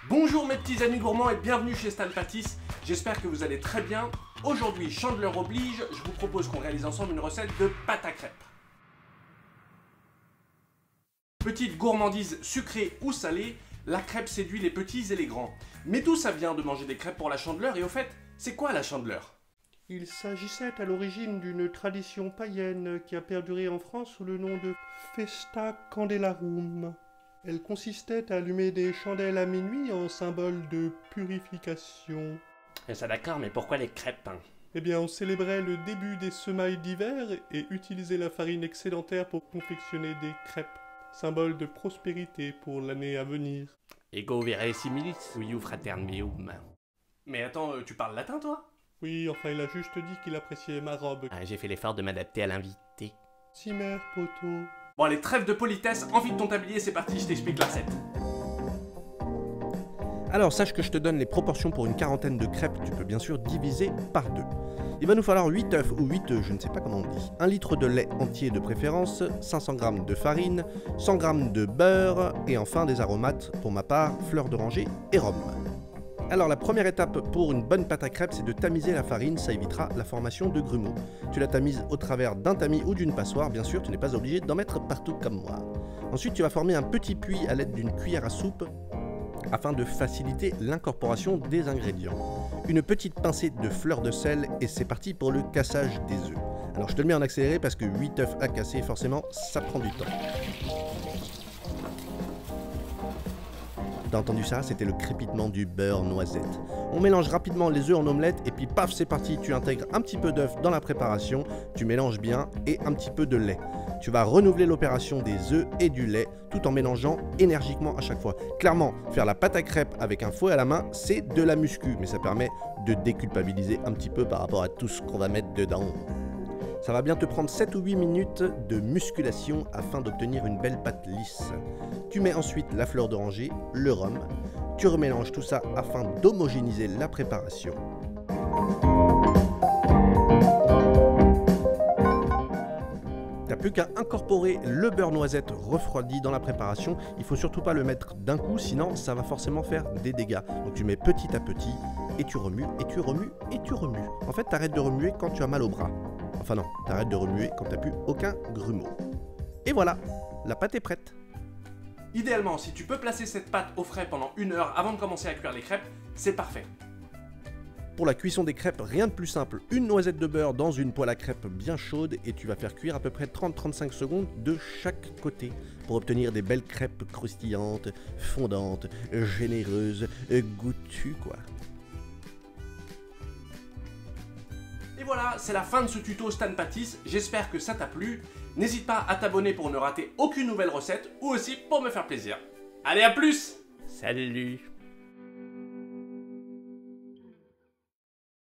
Bonjour mes petits amis gourmands et bienvenue chez Stan Pâtisse. J'espère que vous allez très bien. Aujourd'hui, Chandeleur oblige, je vous propose qu'on réalise ensemble une recette de pâte à crêpes. Petite gourmandise sucrée ou salée, la crêpe séduit les petits et les grands. Mais d'où ça vient de manger des crêpes pour la Chandeleur et au fait, c'est quoi la Chandeleur? Il s'agissait à l'origine d'une tradition païenne qui a perduré en France sous le nom de Festa Candelarum. Elle consistait à allumer des chandelles à minuit en symbole de purification. Ça d'accord, mais pourquoi les crêpes? Eh bien, on célébrait le début des semailles d'hiver et utilisait la farine excédentaire pour confectionner des crêpes, symbole de prospérité pour l'année à venir. Ego vere similis uiu fraternium. Mais attends, tu parles latin toi? Oui, enfin, il a juste dit qu'il appréciait ma robe. J'ai fait l'effort de m'adapter à l'invité. Cimer, poteau. Bon allez, trêve de politesse, enfile ton tablier, c'est parti, je t'explique la recette. Alors sache que je te donne les proportions pour une quarantaine de crêpes, tu peux bien sûr diviser par 2. Il va nous falloir 8 œufs ou 8 œufs, je ne sais pas comment on dit, 1 litre de lait entier de préférence, 500 g de farine, 100 g de beurre et enfin des aromates, pour ma part, fleur d'oranger et rhum. Alors la première étape pour une bonne pâte à crêpes, c'est de tamiser la farine, ça évitera la formation de grumeaux. Tu la tamises au travers d'un tamis ou d'une passoire, bien sûr, tu n'es pas obligé d'en mettre partout comme moi. Ensuite, tu vas former un petit puits à l'aide d'une cuillère à soupe afin de faciliter l'incorporation des ingrédients. Une petite pincée de fleur de sel et c'est parti pour le cassage des œufs. Alors je te le mets en accéléré parce que 8 œufs à casser, forcément, ça prend du temps. T'as entendu ça? C'était le crépitement du beurre noisette. On mélange rapidement les œufs en omelette et puis paf, c'est parti, tu intègres un petit peu d'œuf dans la préparation, tu mélanges bien et un petit peu de lait. Tu vas renouveler l'opération des œufs et du lait tout en mélangeant énergiquement à chaque fois. Clairement, faire la pâte à crêpes avec un fouet à la main, c'est de la muscu, mais ça permet de déculpabiliser un petit peu par rapport à tout ce qu'on va mettre dedans. Ça va bien te prendre 7 ou 8 minutes de musculation afin d'obtenir une belle pâte lisse. Tu mets ensuite la fleur d'oranger, le rhum, tu remélanges tout ça afin d'homogénéiser la préparation. T'as plus qu'à incorporer le beurre noisette refroidi dans la préparation. Il faut surtout pas le mettre d'un coup, sinon ça va forcément faire des dégâts. Donc tu mets petit à petit et tu remues et tu remues et tu remues. En fait, t'arrêtes de remuer quand tu as mal au bras. Enfin non, t'arrêtes de remuer quand t'as plus aucun grumeau. Et voilà, la pâte est prête. Idéalement, si tu peux placer cette pâte au frais pendant 1 heure avant de commencer à cuire les crêpes, c'est parfait. Pour la cuisson des crêpes, rien de plus simple. Une noisette de beurre dans une poêle à crêpes bien chaude et tu vas faire cuire à peu près 30-35 secondes de chaque côté pour obtenir des belles crêpes croustillantes, fondantes, généreuses, goûtues quoi. Et voilà, c'est la fin de ce tuto Stan Pâtisse, j'espère que ça t'a plu. N'hésite pas à t'abonner pour ne rater aucune nouvelle recette ou aussi pour me faire plaisir. Allez, à plus! Salut!